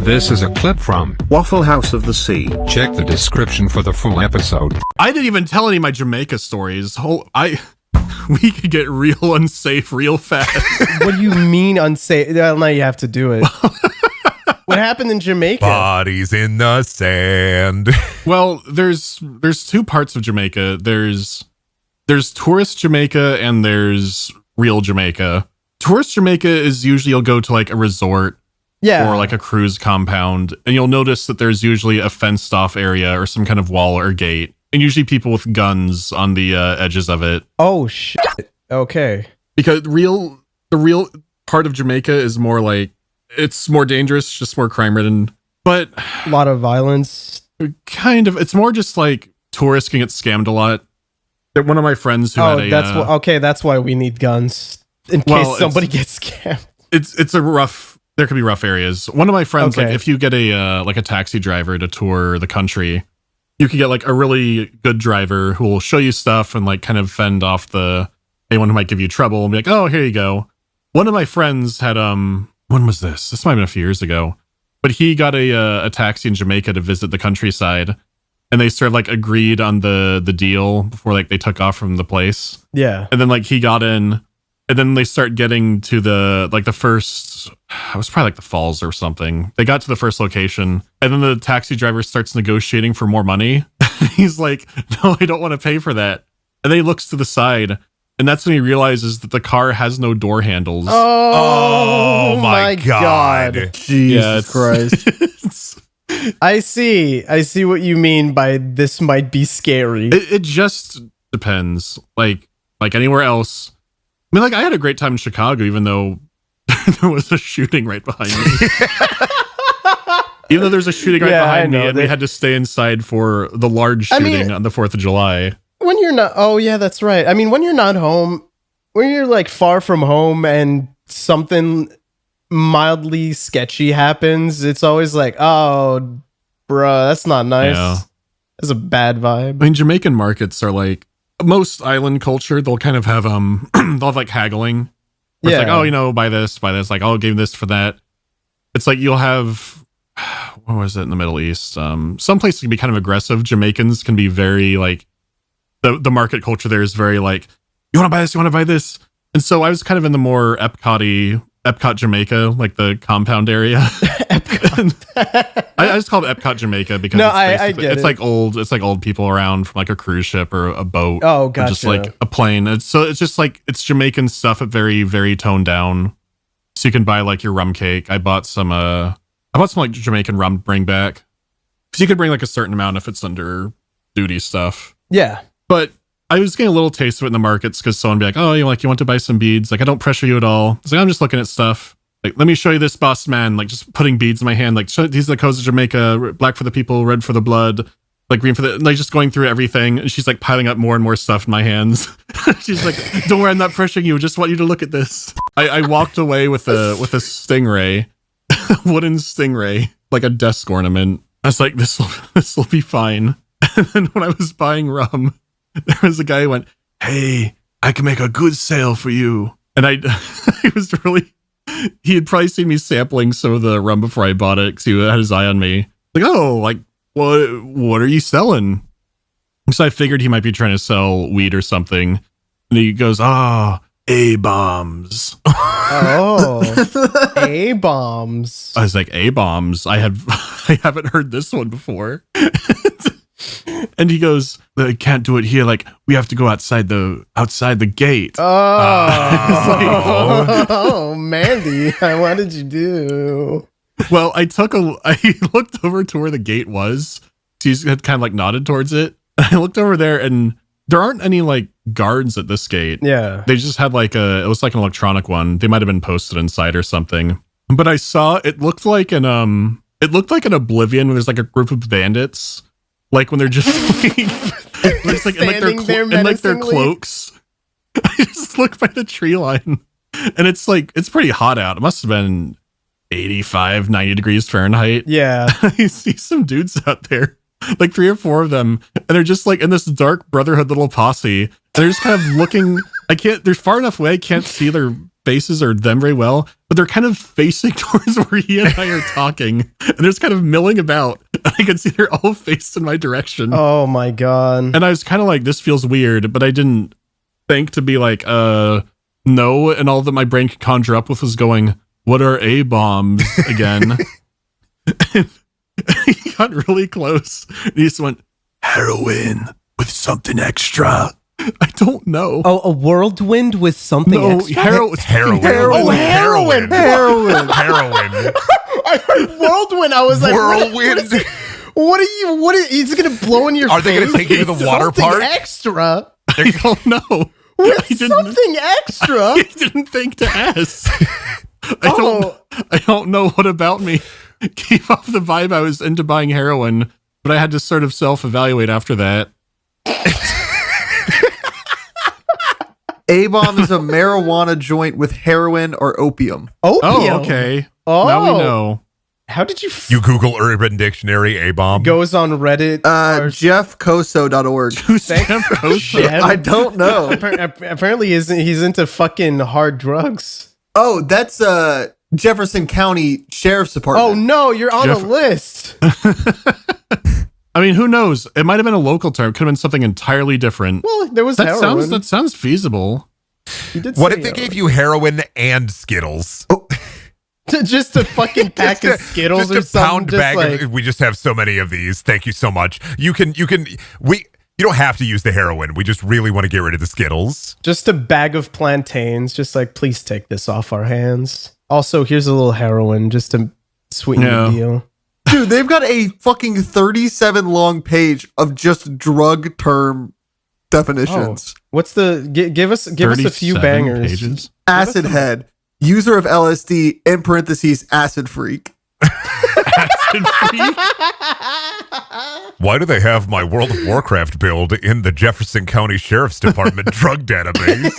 This is a clip from Waffle House of the Sea. Check the description for the full episode. I didn't even tell any of my Jamaica stories. We could get real unsafe real fast. What do you mean unsafe? Well, now you have to do it. What happened in Jamaica? Bodies in the sand. Well, there's two parts of Jamaica. There's tourist Jamaica and there's real Jamaica. Tourist Jamaica is usually you'll go to like a resort. Yeah. Or like a cruise compound, and you'll notice that there's usually a fenced off area or some kind of wall or gate, and usually people with guns on the edges of it. Oh shit. Okay. Because the real part of Jamaica is more like, it's more dangerous, just more crime ridden, but A lot of violence. kind of, it's more just like tourists can get scammed a lot. One of my friends who had a that's why we need guns in case somebody gets scammed. There could be rough areas. One of my friends, Okay. like if you get a taxi driver to tour the country, you can get like a really good driver who will show you stuff and like kind of fend off anyone who might give you trouble and be like, oh, here you go. One of my friends had, when was this? This might have been a few years ago, but he got a taxi in Jamaica to visit the countryside, and they sort of like agreed on the deal before like they took off from the place. Yeah. And then like he got in, and then they start getting to the first, it was probably like the falls or something. They got to the first location, and then the taxi driver starts negotiating for more money. He's like, no, I don't want to pay for that. And then he looks to the side, and that's when he realizes that the car has no door handles. Oh my God. Jesus Christ. I see what you mean by this might be scary. It just depends. Like anywhere else. I mean, like, I had a great time in Chicago, even though there was a shooting right behind me. Even though there's a shooting right behind me, and we had to stay inside for the large shooting on the 4th of July. When you're not, oh yeah, that's right. I mean, when you're not home, when you're like far from home and something mildly sketchy happens, it's always like, oh, bruh, that's not nice. Yeah. That's a bad vibe. I mean, Jamaican markets are like, most island culture, they'll kind of have they'll have like haggling. Where it's like, oh, buy this, like, I'll give this for that. It's like you'll have, what was it in the Middle East? Some places can be kind of aggressive. Jamaicans can be very like, the market culture there is very like, you want to buy this? And so I was kind of in the more Epcot Jamaica, like the compound area. I just called it Epcot Jamaica because I get it's like old people around from like a cruise ship or a boat. Oh, gotcha. Or just like a plane. It's just like, it's Jamaican stuff at very, very toned down. So you can buy like your rum cake. I bought some like Jamaican rum to bring back. Because you could bring like a certain amount if it's under duty stuff. Yeah. But I was getting a little taste of it in the markets because someone would be like, oh, you want to buy some beads? Like, I don't pressure you at all. It's like, I'm just looking at stuff. Like, let me show you this, boss man. Like, just putting beads in my hand. Like, these are the codes of Jamaica. Black for the people, red for the blood. Like, green for the... Like, just going through everything. And she's, like, piling up more and more stuff in my hands. She's like, don't worry, I'm not pressuring you. I just want you to look at this. I walked away with a stingray. A wooden stingray. Like a desk ornament. I was like, this will be fine. And then when I was buying rum, there was a guy who went, hey, I can make a good sale for you. And it was really... He had probably seen me sampling some of the rum before I bought it because he had his eye on me. Like, oh, like, what are you selling? So I figured he might be trying to sell weed or something. And he goes, A-bombs. Oh, A-bombs. I was like, A-bombs? I haven't heard this one before. And he goes, I can't do it here. Like, we have to go outside the gate. Oh, Mandy, what did you do? Well, I looked over to where the gate was. He had kind of like nodded towards it. I looked over there, and there aren't any like guards at this gate. Yeah. They just had it was like an electronic one. They might have been posted inside or something. But I saw, it looked like an Oblivion when there's like a group of bandits. Like when they're just like, in their cloaks. I just looked by the tree line, and it's pretty hot out. It must have been 85, 90 degrees Fahrenheit. Yeah. I see some dudes out there, like 3 or 4 of them, and they're just like in this dark brotherhood little posse, They're just kind of looking. They're far enough away. I can't see their faces or them very well, but they're kind of facing towards where he and I are talking. And they're just kind of milling about. And I can see they're all faced in my direction. Oh my God. And I was kind of like, this feels weird, but I didn't think to be like, no. And all that my brain could conjure up with was going, what are A-bombs again? And he got really close. And he just went, heroin with something extra. I don't know. Oh, a whirlwind with something extra? Heroin. Oh, heroin. I heard whirlwind. I was like, Whirlwind. What are he's going to blow in your face? Are they going to take you to the water Something park? Extra? I don't know. With He didn't- something extra? I didn't think to ask. I don't know what about me gave off the vibe I was into buying heroin, but I had to sort of self-evaluate after that. A-bomb is a marijuana joint with heroin or opium. Opium. Oh, okay. Oh. Now we know. How did you... You Google Urban Dictionary, A-bomb. Goes on Reddit. JeffCoso.org. Jeff. I don't know. Apparently he's into fucking hard drugs. Oh, that's Jefferson County Sheriff's Department. Oh no, you're on Jeff- the list. I mean, who knows? It might have been a local term. Could have been something entirely different. Well, there was That heroin. sounds feasible. He did What say if they heroin. gave you heroin and Skittles? Just a fucking pack of Skittles or just a something? pound Just bag. like, We just have so many of these. Thank you so much. You don't have to use the heroin. We just really want to get rid of the Skittles. just a bag of plantains. Just like, please take this off our hands. Also, here's a little heroin just to sweeten the deal. Dude, they've got a fucking 37 long page of just drug term definitions. What's the... Give us a few 37 bangers. pages. Acid head. User of LSD, in parentheses, acid freak. Why do they have my World of Warcraft build in the Jefferson County Sheriff's Department drug database?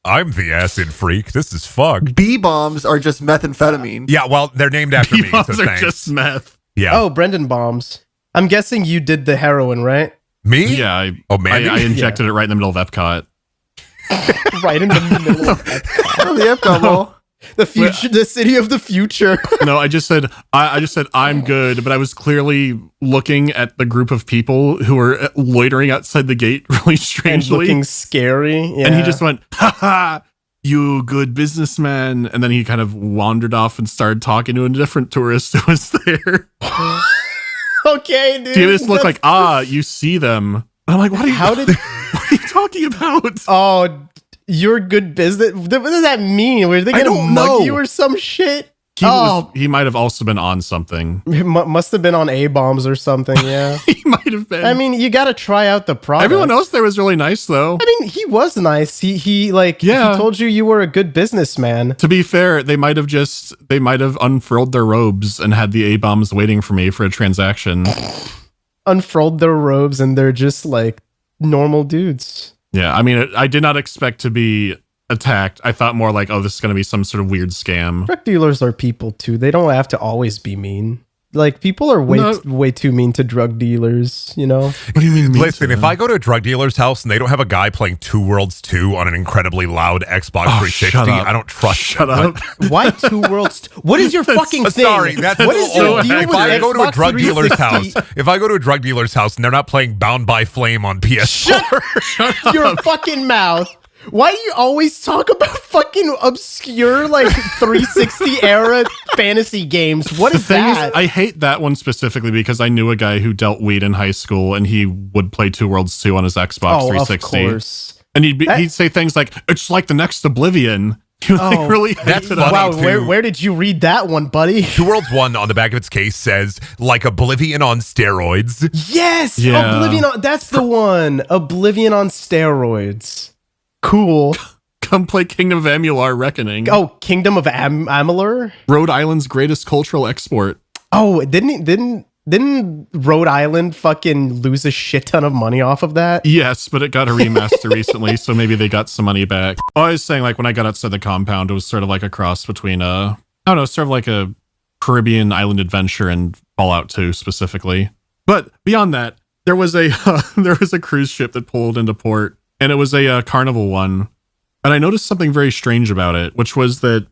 I'm the acid freak. This is fucked. B-bombs are just methamphetamine. Yeah, well, they're named after me, so Bombs are thanks. just meth. Yeah. Oh, Brendan bombs. I'm guessing you did the heroin, right? Me? Yeah. Mandy? I injected it right in the middle of Epcot. Right in the middle of Oh, the Epcot Mall. the future, the city of the future. No, I just said I'm good, but I was clearly looking at the group of people who were loitering outside the gate really And strangely. looking scary. Yeah. And he just went, ha ha, you good businessman. And then he kind of wandered off and started talking to a different tourist who was there. okay, dude. He just looked like, you see them. And I'm like, what are you talking about? Oh, you're good business. What does that mean? Were they I gonna don't mug know. you or some shit? He might have also been on something. Must have been on A-bombs or something. Yeah. He might have been. I mean, you got to try out the product. Everyone else there was really nice, though. I mean, he was nice. He told you were a good businessman. To be fair, they might have unfurled their robes and had the A-bombs waiting for me for a transaction. Unfurled their robes and they're just like normal dudes. Yeah, I mean, I did not expect to be attacked. I thought more like, oh, this is going to be some sort of weird scam. Drug dealers are people too. They don't have to always be mean. Like, people are way too mean to drug dealers, you know? What do you mean? Listen, if I go to a drug dealer's house and they don't have a guy playing Two Worlds 2 on an incredibly loud Xbox 360, shut up. I don't trust Shut them. up. Why Two Worlds? What is your fucking thing? Sorry, that's what is so your deal if with I go to a Xbox drug dealer's 360? house, if I go to a drug dealer's house and they're not playing Bound by Flame on PS4, Shut your fucking mouth. Why do you always talk about fucking obscure, like, 360 era fantasy games? What is thing that? is, I hate that one specifically because I knew a guy who dealt weed in high school and he would play Two Worlds 2 on his Xbox 360. Of course. And he'd say things like, it's like the next Oblivion. He like really That's hated it. funny. Wow, where did you read that one, buddy? Two Worlds 1 on the back of its case says, like Oblivion on steroids. Yes! Yeah. Oblivion that's the one. Oblivion on steroids. Cool. Come play Kingdom of Amalur Reckoning. Oh, Kingdom of Amalur? Rhode Island's greatest cultural export. Oh, didn't Rhode Island fucking lose a shit ton of money off of that? Yes, but it got a remaster recently, so maybe they got some money back. I was saying, like, when I got outside the compound, it was sort of like a cross between I don't know, sort of like a Caribbean island adventure and Fallout 2 specifically. But beyond that, there was a there was a cruise ship that pulled into port, and it was a Carnival one. And I noticed something very strange about it, which was that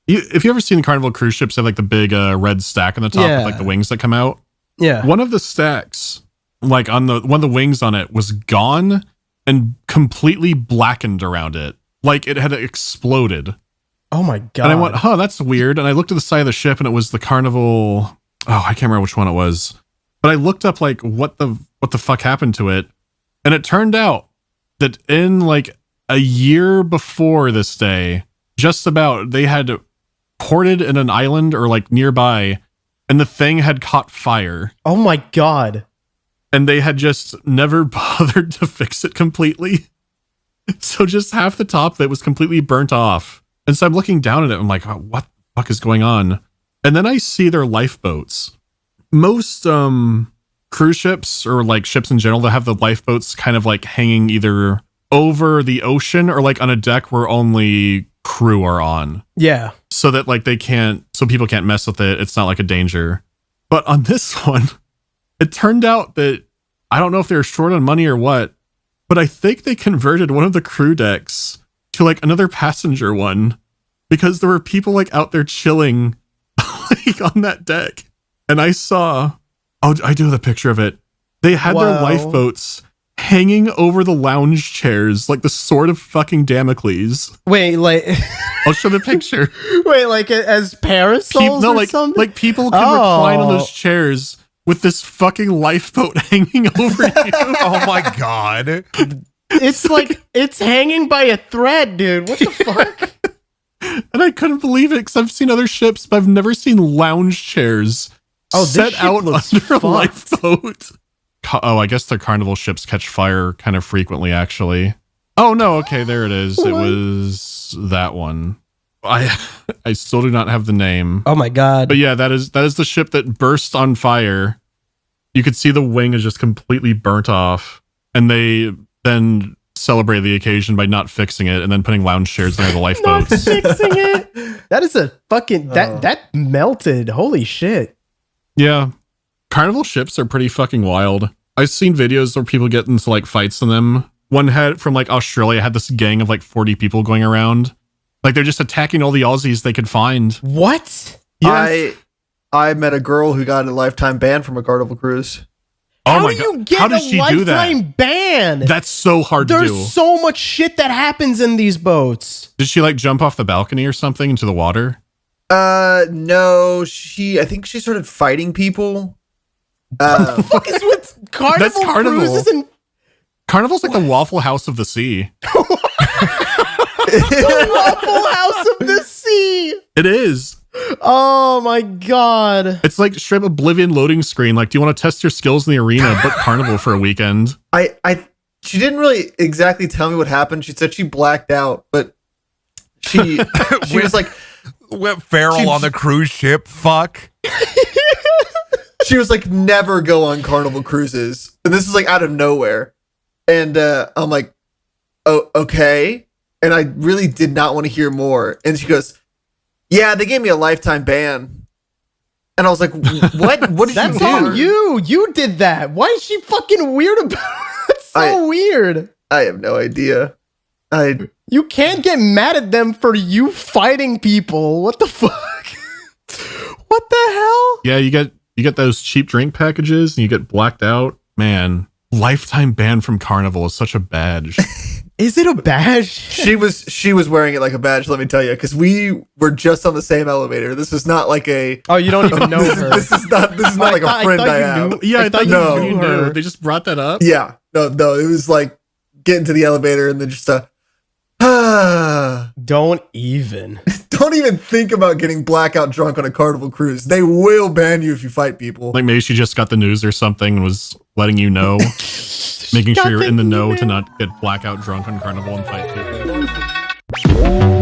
if you ever seen Carnival cruise ships have like the big red stack on the top with like the wings that come out. Yeah. One of the stacks, like on one of the wings on it, was gone and completely blackened around it, like it had exploded. Oh my god! And I went, "Huh, that's weird." And I looked at the side of the ship, and it was the Carnival. Oh, I can't remember which one it was. But I looked up like what the fuck happened to it, and it turned out that in like a year before this day, just about, they had ported in an island or like nearby, and the thing had caught fire. Oh my god! And they had just never bothered to fix it completely. So just half the top of it was completely burnt off. And so I'm looking down at it. I'm like, oh, what the fuck is going on? And then I see their lifeboats. Most cruise ships or like ships in general that have the lifeboats kind of like hanging either over the ocean or like on a deck where only crew are on. Yeah. So that like so people can't mess with it. It's not like a danger. But on this one, it turned out that, I don't know if they were short on money or what, but I think they converted one of the crew decks to like another passenger one because there were people like out there chilling like on that deck. And I saw, I do have the picture of it. They had their lifeboats hanging over the lounge chairs like the sword of fucking Damocles. Wait, like I'll show the picture. Wait, like as parasols or something? Like people can recline on those chairs with this fucking lifeboat hanging over you. Oh my god. It's like it's hanging by a thread, dude. What the fuck? And I couldn't believe it because I've seen other ships, but I've never seen lounge chairs set out under a lifeboat. I guess the Carnival ships catch fire kind of frequently, actually. Oh no, okay, there it is. It was that one. I still do not have the name. Oh my god. But yeah, that is the ship that burst on fire. You could see the wing is just completely burnt off. And they then celebrated the occasion by not fixing it and then putting lounge chairs near the lifeboats. Not fixing it. That is a fucking that melted. Holy shit. Yeah. Carnival ships are pretty fucking wild. I've seen videos where people get into like fights in them. One had from like Australia had this gang of like 40 people going around. Like they're just attacking all the Aussies they could find. What? Yes. I met a girl who got a lifetime ban from a Carnival cruise. Oh How my do god! you get How does she do that? lifetime ban? That's so hard to do. There's so much shit that happens in these boats. Did she like jump off the balcony or something into the water? No, I think she started fighting people. What the fuck is with Carnival? That's Carnival. Cruises and Carnival's like the Waffle House of the sea. the Waffle House of the Sea. It is. Oh my god. It's like straight Oblivion loading screen. Like, do you want to test your skills in the arena? Book Carnival for a weekend. She didn't really exactly tell me what happened. She said she blacked out, but she was like, went feral on the cruise ship. Fuck. She was like, never go on Carnival cruises. And this is like out of nowhere. And I'm like, oh, okay. And I really did not want to hear more. And she goes, yeah, they gave me a lifetime ban. And I was like, what? What did That's you do? on you. You did that. Why is she fucking weird about it? That's so weird. I have no idea. You can't get mad at them for you fighting people. What the fuck? What the hell? Yeah, you get those cheap drink packages and you get blacked out. Man, lifetime ban from Carnival is such a badge. Is it a badge? She was wearing it like a badge, let me tell you, because we were just on the same elevator. This is not like a Oh, you don't even know her. this is not like a friend I have. Yeah, I thought you knew knew. her. They just brought that up. Yeah. No, it was like get into the elevator and then just Don't even. don't even think about getting blackout drunk on a Carnival cruise. They will ban you if you fight people. Like maybe she just got the news or something and was letting you know, making sure you're in the know to not get blackout drunk on Carnival and fight people.